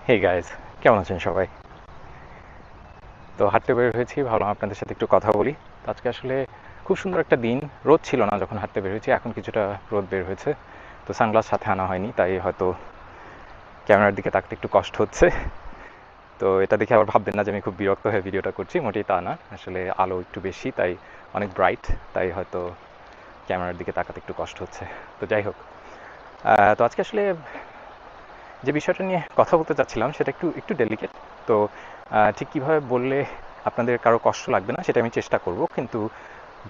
Hey guys, কেমন আছেন সবাই? তো হাঁটতে বের হয়েছি, ভাবলাম আপনাদের সাথে একটু কথা বলি। তো আজকে আসলে খুব সুন্দর একটা দিন। রোদ ছিল না যখন হাঁটতে বের হয়েছি, এখন কিছুটা রোদ বের হয়েছে। তো সানগ্লাস সাথে আনা হয়নি, তাই হয়তো ক্যামেরার দিকে তাকাতে একটু কষ্ট হচ্ছে। তো এটা দেখে আবার ভাববেন না যে আমি খুব বিরক্ত হয়ে ভিডিওটা করছি, মোটেই তা না। আসলে আলো একটু বেশি, তাই অনেক ব্রাইট, তাই হয়তো ক্যামেরার দিকে তাকাতে একটু কষ্ট হচ্ছে। তো যাই হোক, তো আজকে আসলে যে বিষয়টা নিয়ে কথা বলতে চাচ্ছিলাম সেটা একটু একটু ডেলিকেট। তো ঠিক কীভাবে বললে আপনাদের কারো কষ্ট লাগবে না সেটা আমি চেষ্টা করব, কিন্তু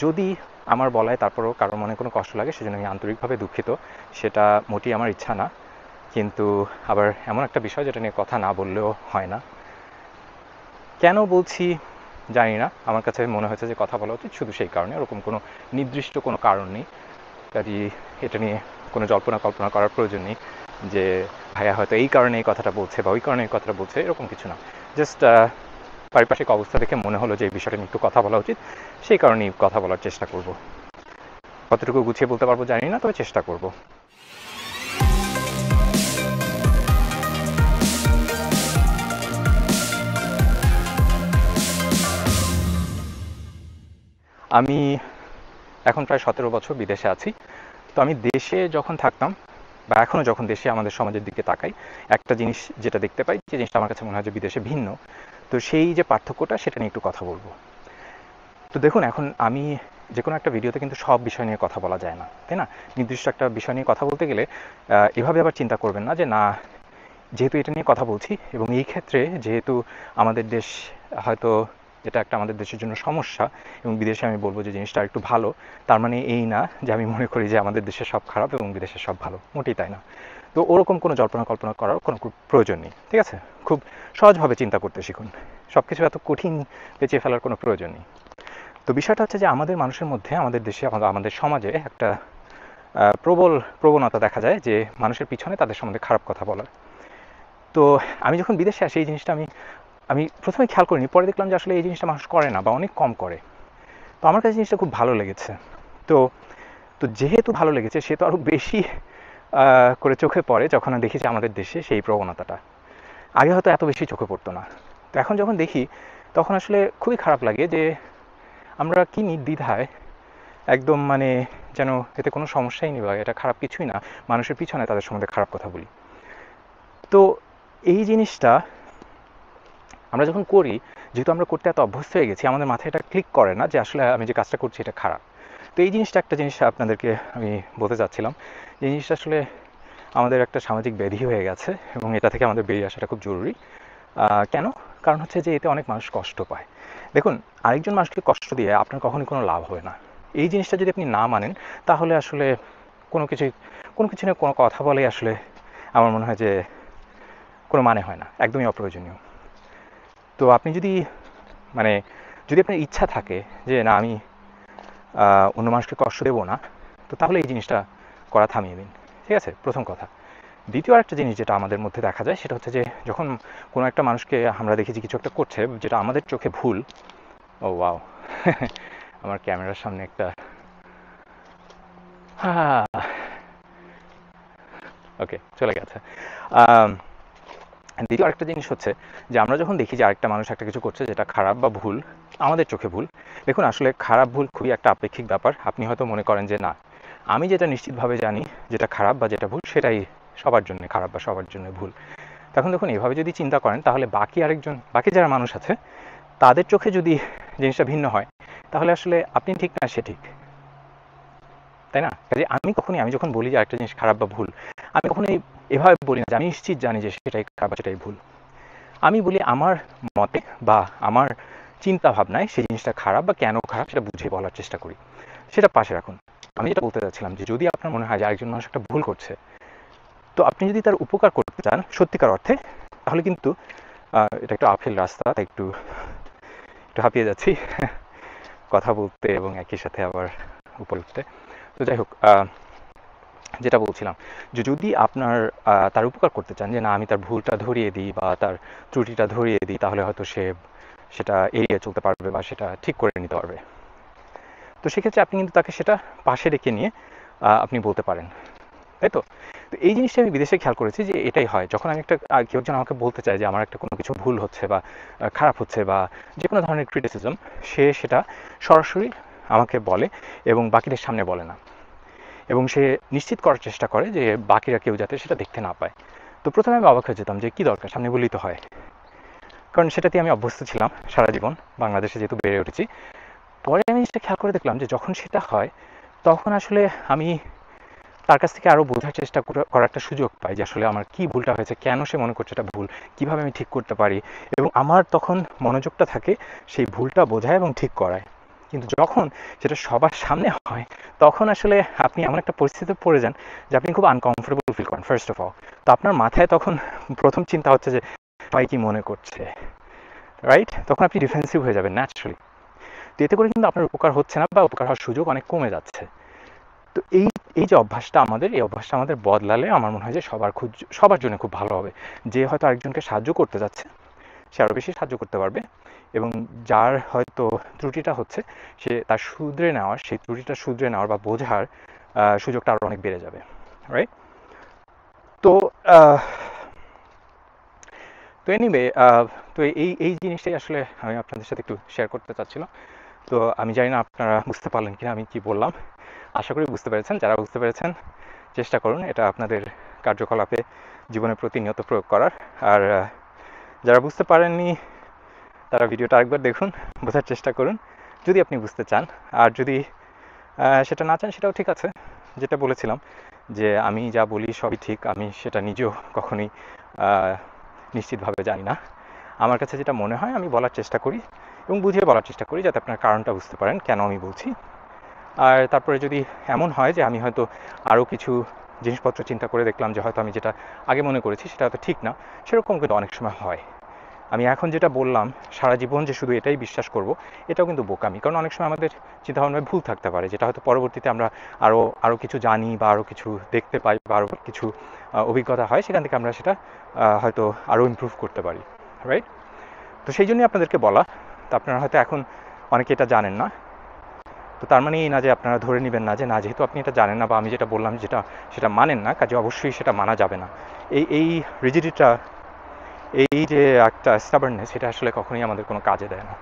যদি আমার বলায় তারপরেও কারোর মনে কোনো কষ্ট লাগে সেজন্য আমি আন্তরিকভাবে দুঃখিত। সেটা মোটেই আমার ইচ্ছা না, কিন্তু আবার এমন একটা বিষয় যেটা নিয়ে কথা না বললেও হয় না। কেন বলছি জানি না, আমার কাছে মনে হয়েছে যে কথা বলা উচিত শুধু সেই কারণে, ওরকম কোনো নির্দিষ্ট কোনো কারণ নেই। কাজে এটা নিয়ে কোনো জল্পনা কল্পনা করার প্রয়োজন নেই যে ভাইয়া হয়তো এই কারণে এই কথাটা বলছে বা ওই কারণে এই কথাটা বলছে, এরকম কিছু না। জাস্ট পারিপার্শ্বিক অবস্থা দেখে মনে হলো যে এই বিষয়টা নিয়ে একটু কথা বলা উচিত, সেই কারণেই কথা বলার চেষ্টা করব। কতটুকু গুছিয়ে বলতে পারবো জানি না, তবে চেষ্টা করব। আমি এখন প্রায় 17 বছর বিদেশে আছি। তো আমি দেশে যখন থাকতাম বা এখনও যখন দেশে আমাদের সমাজের দিকে তাকাই, একটা জিনিস যেটা দেখতে পাই, যে জিনিসটা আমার কাছে মনে হয় যে বিদেশে ভিন্ন। তো সেই যে পার্থক্যটা, সেটা নিয়ে একটু কথা বলবো। তো দেখুন, এখন আমি যে কোনো একটা ভিডিওতে কিন্তু সব বিষয় নিয়ে কথা বলা যায় না, তাই না? নির্দিষ্ট একটা বিষয় নিয়ে কথা বলতে গেলে এভাবে আবার চিন্তা করবেন না যে না, যেহেতু এটা নিয়ে কথা বলছি এবং এই ক্ষেত্রে যেহেতু আমাদের দেশ হয়তো এটা একটা আমাদের দেশের জন্য সমস্যা এবং বিদেশে আমি বলবো যে জিনিসটা একটু ভালো, তার মানে এই না যে আমি মনে করি যে আমাদের দেশে সব খারাপ এবং বিদেশে সব ভালো, মোটেই তাই না। তো ওরকম কোনো জল্পনা কল্পনা করার কোনো প্রয়োজন নেই, ঠিক আছে? খুব সহজভাবে চিন্তা করতে শিখুন, সব কিছু এত কঠিন পেঁচিয়ে ফেলার কোনো প্রয়োজন নেই। তো বিষয়টা হচ্ছে যে আমাদের মানুষের মধ্যে, আমাদের দেশে, আমাদের সমাজে একটা প্রবল প্রবণতা দেখা যায় যে মানুষের পিছনে তাদের সম্বন্ধে খারাপ কথা বলার। তো আমি যখন বিদেশে আসি এই জিনিসটা আমি আমি প্রথমে খেয়াল করিনি, পরে দেখলাম যে আসলে এই জিনিসটা মানুষ করে না বা অনেক কম করে। তো আমার কাছে জিনিসটা খুব ভালো লেগেছে। তো তো যেহেতু ভালো লেগেছে, সে তো আরও বেশি করে চোখে পড়ে যখন আমি দেখি যে আমাদের দেশে সেই প্রবণতাটা আগে হয়তো এত বেশি চোখে পড়তো না। তো এখন যখন দেখি তখন আসলে খুবই খারাপ লাগে যে আমরা কি নির্দ্বিধায় একদম মানে যেন এতে কোনো সমস্যাই নেই বা এটা খারাপ কিছুই না, মানুষের পিছনে তাদের সম্বন্ধে খারাপ কথা বলি। তো এই জিনিসটা আমরা যখন করি, যেহেতু আমরা করতে এত অভ্যস্ত হয়ে গেছি, আমাদের মাথায় এটা ক্লিক করে না যে আসলে আমি যে কাজটা করছি এটা খারাপ। তো এই জিনিসটা, একটা জিনিস আপনাদেরকে আমি বলতে চাচ্ছিলাম, এই জিনিসটা আসলে আমাদের একটা সামাজিক ব্যাধি হয়ে গেছে এবং এটা থেকে আমাদের বেরিয়ে আসাটা খুব জরুরি। কেন? কারণ হচ্ছে যে এতে অনেক মানুষ কষ্ট পায়। দেখুন, আরেকজন মানুষকে কষ্ট দিয়ে আপনার কখনোই কোনো লাভ হবে না। এই জিনিসটা যদি আপনি না মানেন, তাহলে আসলে কোনো কিছুই, কোনো কিছু নিয়ে কোনো কথা বলে আসলে আমার মনে হয় যে কোনো মানে হয় না, একদমই অপ্রয়োজনীয়। তো আপনি যদি মানে যদি আপনার ইচ্ছা থাকে যে না আমি অন্য মানুষকে কষ্ট দেবো না, তো তাহলে এই জিনিসটা করা থামিয়ে দিন, ঠিক আছে? প্রথম কথা। দ্বিতীয় আরেকটা জিনিস যেটা আমাদের মধ্যে দেখা যায় সেটা হচ্ছে যে যখন কোনো একটা মানুষকে আমরা দেখি যে কিছু একটা করছে যেটা আমাদের চোখে ভুল। ও ওয়াও! আমার ক্যামেরার সামনে একটা ওকে, চলে গেছে। আম দ্বিতীয় আরেকটা জিনিস হচ্ছে যে আমরা যখন দেখি যে আরেকটা মানুষ একটা কিছু করছে যেটা খারাপ বা ভুল, আমাদের চোখে ভুল। দেখুন, আসলে খারাপ ভুল খুবই একটা আপেক্ষিক ব্যাপার। আপনি হয়তো মনে করেন যে না, আমি যেটা নিশ্চিতভাবে জানি যেটা খারাপ বা যেটা ভুল সেটাই সবার জন্য খারাপ বা সবার জন্য ভুল। তখন দেখুন, এভাবে যদি চিন্তা করেন তাহলে বাকি যারা মানুষ আছে তাদের চোখে যদি জিনিসটা ভিন্ন হয়, তাহলে আসলে আপনি ঠিক না সে ঠিক, তাই না? কাজে আমি যখন বলি যে একটা জিনিস খারাপ বা ভুল, আমি কখনোই এভাবে বলি না যে আমি নিশ্চিত জানি যে সেটাই খারাপ বা সেটাই ভুল। আমি বলি আমার মতে বা আমার চিন্তা ভাবনায় সেই জিনিসটা খারাপ বা কেন খারাপ সেটা বুঝে বলার চেষ্টা করি। সেটা পাশে রাখুন। আমি যেটা বলতে চাচ্ছিলাম যে যদি আপনার মনে হয় যে আরেকজন মানুষ একটা ভুল করছে, তো আপনি যদি তার উপকার করতে চান সত্যিকার অর্থে, তাহলে কিন্তু এটা একটু আপহিল রাস্তা, তাই একটু একটু হাঁপিয়ে যাচ্ছি কথা বলতে এবং একই সাথে আবার উপরে উঠতে। তো যাই হোক, যেটা বলছিলাম যে যদি আপনার তার উপকার করতে চান, যে না আমি তার ভুলটা ধরিয়ে দিই বা তার ত্রুটিটা ধরিয়ে দিই, তাহলে হয়তো সে সেটা এড়িয়ে চলতে পারবে বা সেটা ঠিক করে নিতে পারবে। তো সেক্ষেত্রে আপনি কিন্তু তাকে সেটা পাশে রেখে নিয়ে আপনি বলতে পারেন, তাই তো? তো এই জিনিসটা আমি বিদেশে খেয়াল করেছি যে এটাই হয়, যখন আমি একটা কেউ একজন আমাকে বলতে চায় যে আমার একটা কোনো কিছু ভুল হচ্ছে বা খারাপ হচ্ছে বা যে কোনো ধরনের ক্রিটিসিজম, সে সেটা সরাসরি আমাকে বলে এবং বাকিদের সামনে বলে না, এবং সে নিশ্চিত করার চেষ্টা করে যে বাকিরা কেউ যাতে সেটা দেখতে না পায়। তো প্রথমে আমি অবাক হয়ে যেতাম যে কী দরকার, সামনে বললেই তো হয়, কারণ সেটাতে আমি অভ্যস্ত ছিলাম সারা জীবন, বাংলাদেশে যেহেতু বেড়ে উঠেছি। পরে আমি সেটা খেয়াল করে দেখলাম যে যখন সেটা হয় তখন আসলে আমি তার কাছ থেকে আরও বোঝার চেষ্টা করার একটা সুযোগ পাই যে আসলে আমার কী ভুলটা হয়েছে, কেন সে মনে করছে এটা ভুল, কীভাবে আমি ঠিক করতে পারি, এবং আমার তখন মনোযোগটা থাকে সেই ভুলটা বোঝায় এবং ঠিক করায়। কিন্তু যখন সেটা সবার সামনে হয় তখন আসলে আপনি এমন একটা পরিস্থিতিতে পড়ে যান যে আপনি খুব আনকমফোর্টেবল ফিল করেন ফার্স্ট অফ অল। তো আপনার মাথায় তখন প্রথম চিন্তা হচ্ছে যে সবাই কী মনে করছে, রাইট? তখন আপনি ডিফেন্সিভ হয়ে যাবেন ন্যাচারালি। তো এতে করে কিন্তু আপনার উপকার হচ্ছে না বা উপকার হওয়ার সুযোগ অনেক কমে যাচ্ছে। তো এই এই যে অভ্যাসটা আমাদের, এই অভ্যাসটা আমাদের বদলালে আমার মনে হয় যে সবার জন্য খুব ভালো হবে। যে হয়তো আরেকজনকে সাহায্য করতে যাচ্ছে সে আরও বেশি সাহায্য করতে পারবে, এবং যার হয়তো ত্রুটিটা হচ্ছে সে তার সেই ত্রুটিটা শুধরে নেওয়ার বা বোঝার সুযোগটা আরও অনেক বেড়ে যাবে, রাইট? তো তো এনিওয়ে, তো এই জিনিসটাই আসলে আমি আপনাদের সাথে একটু শেয়ার করতে চাচ্ছিলাম। তো আমি জানি না আপনারা বুঝতে পারলেন কিনা আমি কি বললাম। আশা করি বুঝতে পেরেছেন। যারা বুঝতে পেরেছেন চেষ্টা করুন এটা আপনাদের কার্যকলাপে জীবনে প্রতিনিয়ত প্রয়োগ করার। আর যারা বুঝতে পারেননি তারা ভিডিওটা আরেকবার দেখুন, বোঝার চেষ্টা করুন যদি আপনি বুঝতে চান। আর যদি সেটা না চান সেটাও ঠিক আছে। যেটা বলেছিলাম যে আমি যা বলি সবই ঠিক, আমি সেটা নিজেও কখনোই নিশ্চিতভাবে জানি না। আমার কাছে যেটা মনে হয় আমি বলার চেষ্টা করি এবং বুঝিয়ে বলার চেষ্টা করি যাতে আপনার কারণটা বুঝতে পারেন কেন আমি বলছি। আর তারপরে যদি এমন হয় যে আমি হয়তো আরও কিছু জিনিসপত্র চিন্তা করে দেখলাম যে হয়তো আমি যেটা আগে মনে করেছি সেটা হয়তো ঠিক না, সেরকম কিন্তু অনেক সময় হয়। আমি এখন যেটা বললাম সারা জীবন যে শুধু এটাই বিশ্বাস করব, এটাও কিন্তু বোকামি। কারণ অনেক সময় আমাদের চিন্তাভাবনায় ভুল থাকতে পারে, যেটা হয়তো পরবর্তীতে আমরা আরও কিছু জানি বা আরও কিছু দেখতে পাই বা আরও কিছু অভিজ্ঞতা হয়, সেখান থেকে আমরা সেটা হয়তো আরও ইমপ্রুভ করতে পারি, রাইট? তো সেই জন্যই আপনাদেরকে বলা। তো আপনারা হয়তো এখন অনেকে এটা জানেন না, তো তার মানে এই না যে আপনারা ধরে নেবেন না যে না, যেহেতু আপনি এটা জানেন না বা আমি যেটা বললাম সেটা মানেন না, কাজে অবশ্যই সেটা মানা যাবে না। এই রিজিডিটা, এই যে একটা স্টাবার্ননেস, এটা আসলে কখনোই আমাদের কোনো কাজে দেয় না।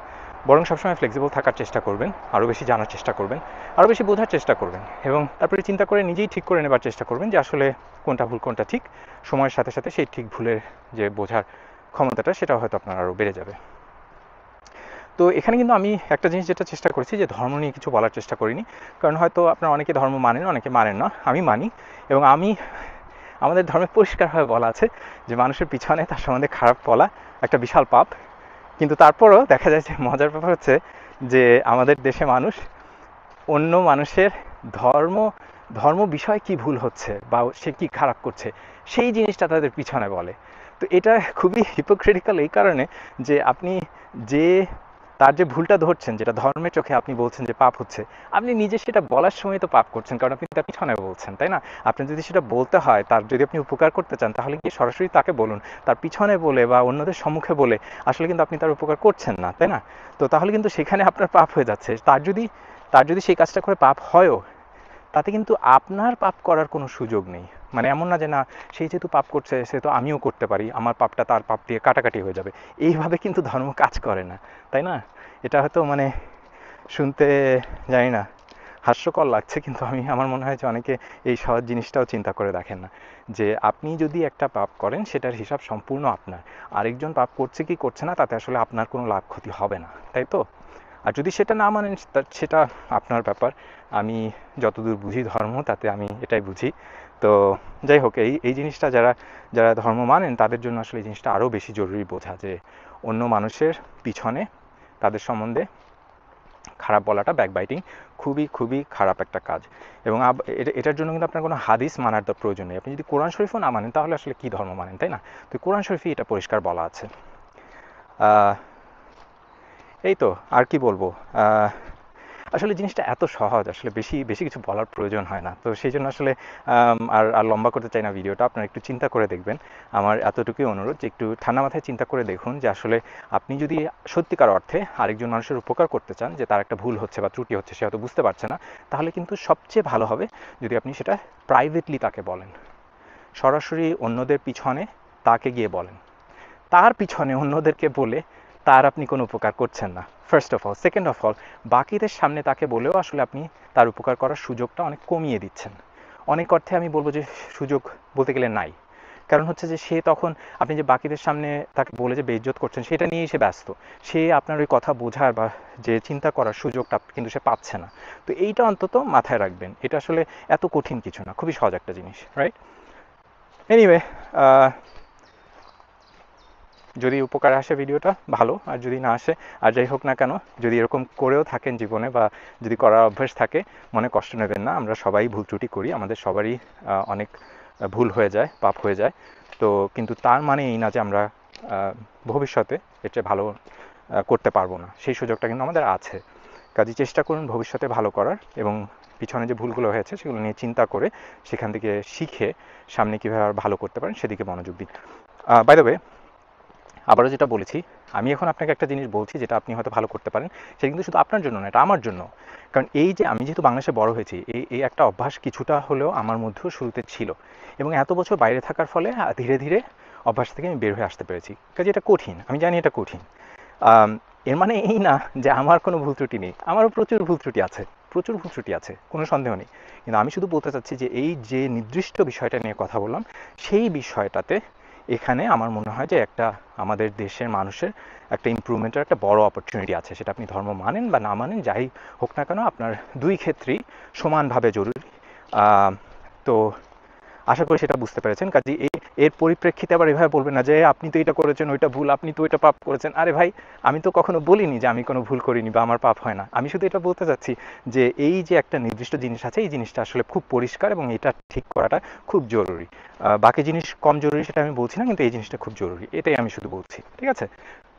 বরং সবসময় ফ্লেক্সিবল থাকার চেষ্টা করবেন, আরও বেশি জানার চেষ্টা করবেন, আরও বেশি বোঝার চেষ্টা করবেন, এবং তারপরে চিন্তা করে নিজেই ঠিক করে নেবার চেষ্টা করবেন যে আসলে কোনটা ভুল কোনটা ঠিক। সময়ের সাথে সাথে সেই ঠিক ভুলের যে বোঝার ক্ষমতাটা সেটাও হয়তো আপনার আরও বেড়ে যাবে। তো এখানে কিন্তু আমি একটা জিনিস যেটা চেষ্টা করেছি যে ধর্ম নিয়ে কিছু বলার চেষ্টা করিনি, কারণ হয়তো আপনারা অনেকে ধর্ম মানেন, অনেকে মানেন না। আমি মানি, এবং আমাদের ধর্মে পরিষ্কারভাবে বলা আছে যে মানুষের পিছনে তার সম্বন্ধে খারাপ বলা একটা বিশাল পাপ। কিন্তু তারপরও দেখা যায় যে মজার ব্যাপার হচ্ছে যে আমাদের দেশে মানুষ অন্য মানুষের ধর্ম ধর্ম বিষয়ে কি ভুল হচ্ছে বা সে কি খারাপ করছে সেই জিনিসটা তাদের পিছনে বলে। তো এটা খুবই হিপোক্রিটিক্যাল এই কারণে যে আপনি যে তার যে ভুলটা ধরছেন, যেটা ধর্মের চোখে আপনি বলছেন যে পাপ হচ্ছে, আপনি নিজে সেটা বলার সময় তো পাপ করছেন, কারণ আপনি তার পিছনে বলছেন, তাই না? আপনি যদি সেটা বলতে হয়, তার যদি আপনি উপকার করতে চান, তাহলে কি সরাসরি তাকে বলুন। তার পিছনে বলে বা অন্যদের সম্মুখে বলে আসলে কিন্তু আপনি তার উপকার করছেন না, তাই না? তো তাহলে কিন্তু সেখানে আপনার পাপ হয়ে যাচ্ছে। তার যদি সেই কাজটা করে পাপ হয়ও, তাতে কিন্তু আপনার পাপ করার কোনো সুযোগ নেই। মানে এমন না যে না, সেই যেহেতু পাপ করছে সেহেতু আমিও করতে পারি, আমার পাপটা তার পাপ দিয়ে কাটাকাটি হয়ে যাবে। এইভাবে কিন্তু ধর্ম কাজ করে না, তাই না? এটা হয়তো মানে শুনতে জানি না হাস্যকর লাগছে, কিন্তু আমার মনে হয় যে অনেকে এই সহজ জিনিসটাও চিন্তা করে দেখেন না যে আপনি যদি একটা পাপ করেন সেটার হিসাব সম্পূর্ণ আপনার। আরেকজন পাপ করছে কি করছে না তাতে আসলে আপনার কোনো লাভ ক্ষতি হবে না, তাই তো? আর যদি সেটা না মানেন সেটা আপনার ব্যাপার। আমি যতদূর বুঝি ধর্ম, তাতে আমি এটাই বুঝি। তো যাই হোক, এই জিনিসটা যারা যারা ধর্ম মানেন তাদের জন্য আসলে এই জিনিসটা আরও বেশি জরুরি বোঝা, যে অন্য মানুষের পিছনে তাদের সম্বন্ধে খারাপ বলাটা, ব্যাকবাইটিং, খুবই খুবই খারাপ একটা কাজ। এবং এটার জন্য কিন্তু আপনার কোনো হাদিস মানার তো প্রয়োজন নেই। আপনি যদি কোরআন শরীফও না মানেন তাহলে আসলে কী ধর্ম মানেন, তাই না? তো কোরআন শরীফই এটা পরিষ্কার বলা আছে। এই তো, আর কি বলবো। আসলে জিনিসটা এত সহজ, আসলে বেশি বেশি কিছু বলার প্রয়োজন হয় না। তো সেই জন্য আসলে আর লম্বা করতে চাই না ভিডিওটা। আপনারা একটু চিন্তা করে দেখবেন। আমার এতটুকুই অনুরোধ যে একটু ঠান্ডা মাথায় চিন্তা করে দেখুন যে আসলে আপনি যদি সত্যিকার অর্থে আরেকজন মানুষের উপকার করতে চান, যে তার একটা ভুল হচ্ছে বা ত্রুটি হচ্ছে, সে হয়তো বুঝতে পারছে না, তাহলে কিন্তু সবচেয়ে ভালো হবে যদি আপনি সেটা প্রাইভেটলি তাকে বলেন। সরাসরি অন্যদের পিছনে তাকে গিয়ে বলেন। তার পিছনে অন্যদেরকে বলে তার আপনি কোনো উপকার করছেন না, first of all. Second of all, বাকিদের সামনে তাকে বলেও আসলে আপনি তার উপকার করার সুযোগটা অনেক কমিয়ে দিচ্ছেন। অনেক অর্থে আমি বলবো যে সুযোগ বলতে গেলে নাই। কারণ হচ্ছে যে সে তখন, আপনি যে বাকিদের সামনে তাকে বলে যে বেইজ্জত করছেন, সেটা নিয়েই সে ব্যস্ত। সে আপনার ওই কথা বোঝার বা যে চিন্তা করার সুযোগটা কিন্তু সে পাচ্ছে না। তো এইটা অন্তত মাথায় রাখবেন, এটা আসলে এত কঠিন কিছু না, খুবই সহজ একটা জিনিস, রাইট? এনিওয়ে, যদি উপকার আসে ভিডিওটা ভালো, আর যদি না আসে, আর যাই হোক না কেন, যদি এরকম করেও থাকেন জীবনে বা যদি করার অভ্যাস থাকে, মনে কষ্ট নেবেন না। আমরা সবাই ভুল ত্রুটি করি, আমাদের সবারই অনেক ভুল হয়ে যায়, পাপ হয়ে যায়। তো কিন্তু তার মানে এই না যে আমরা ভবিষ্যতে এর চেয়ে ভালো করতে পারবো না, সেই সুযোগটা কিন্তু আমাদের আছে। কাজে চেষ্টা করুন ভবিষ্যতে ভালো করার, এবং পিছনে যে ভুলগুলো হয়েছে সেগুলো নিয়ে চিন্তা করে সেখান থেকে শিখে সামনে কীভাবে আর ভালো করতে পারেন সেদিকে মনোযোগ দিন। বাই দ্য ওয়ে, আবারও যেটা বলেছি, আমি এখন আপনাকে একটা জিনিস বলছি যেটা আপনি হয়তো ভালো করতে পারেন, সেটা কিন্তু শুধু আপনার জন্য না, এটা আমার জন্য। কারণ এই যে আমি যেহেতু বাংলাদেশে বড় হয়েছি, এই একটা অভ্যাস কিছুটা হলেও আমার মধ্যেও শুরুতে ছিল, এবং এত বছর বাইরে থাকার ফলে ধীরে ধীরে অভ্যাস থেকে আমি বের হয়ে আসতে পেরেছি। কাজে এটা কঠিন, আমি জানি এটা কঠিন। এর মানে এই না যে আমার কোনো ভুল ত্রুটি নেই, আমারও প্রচুর ভুল ত্রুটি আছে, প্রচুর ভুল ত্রুটি আছে, কোনো সন্দেহ নেই। কিন্তু আমি শুধু বলতে চাচ্ছি যে এই যে নির্দিষ্ট বিষয়টা নিয়ে কথা বললাম, সেই বিষয়টাতে এখানে আমার মনে হয় যে একটা আমাদের দেশের মানুষের একটা ইমপ্রুভমেন্টের একটা বড় অপরচুনিটি আছে। সেটা আপনি ধর্ম মানেন বা না মানেন, যাই হোক না কেন, আপনার দুই ক্ষেত্রেই সমানভাবে জরুরি। তো আশা করি সেটা বুঝতে পেরেছেন। কাজে এর পরিপ্রেক্ষিতে আবার এভাবে বলবেন না যে আপনি তো এটা করেছেন, ওইটা ভুল, আপনি তো ওইটা পাপ করেছেন। আরে ভাই, আমি তো কখনো বলিনি যে আমি কোনো ভুল করিনি বা আমার পাপ হয় না। আমি শুধু এটা বলতে চাচ্ছি যে এই যে একটা নির্দিষ্ট জিনিস আছে, এই জিনিসটা আসলে খুব পরিষ্কার এবং এটা ঠিক করাটা খুব জরুরি। বাকি জিনিস কম জরুরি সেটা আমি বলছি না, কিন্তু এই জিনিসটা খুব জরুরি, এটাই আমি শুধু বলছি, ঠিক আছে?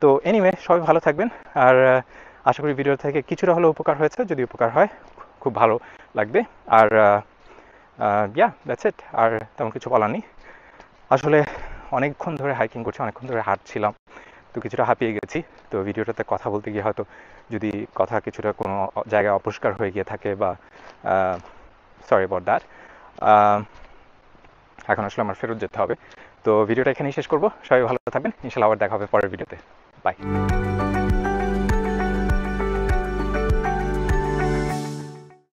তো এনিওয়ে, সবাই ভালো থাকবেন। আর আশা করি ভিডিও থেকে কিছুটা হলেও উপকার হয়েছে। যদি উপকার হয় খুব ভালো লাগবে। আর দ্যাটস ইট। আর তেমন কিছু বলার নেই। আসলে অনেকক্ষণ ধরে হাইকিং করছি, অনেকক্ষণ ধরে হাঁটছিলাম, তো কিছুটা হাঁপিয়ে গেছি। তো ভিডিওটাতে কথা বলতে গিয়ে হয়তো যদি কথা কিছুটা কোনো জায়গায় অপরিষ্কার হয়ে গিয়ে থাকে বা সরি অ্যাবাউট দ্যাট। এখন আসলে আমার ফেরত যেতে হবে। তো ভিডিওটা এখানেই শেষ করব। সবাই ভালো থাকবেন, ইনশাআল্লাহ আবার দেখা হবে পরের ভিডিওতে। বাই।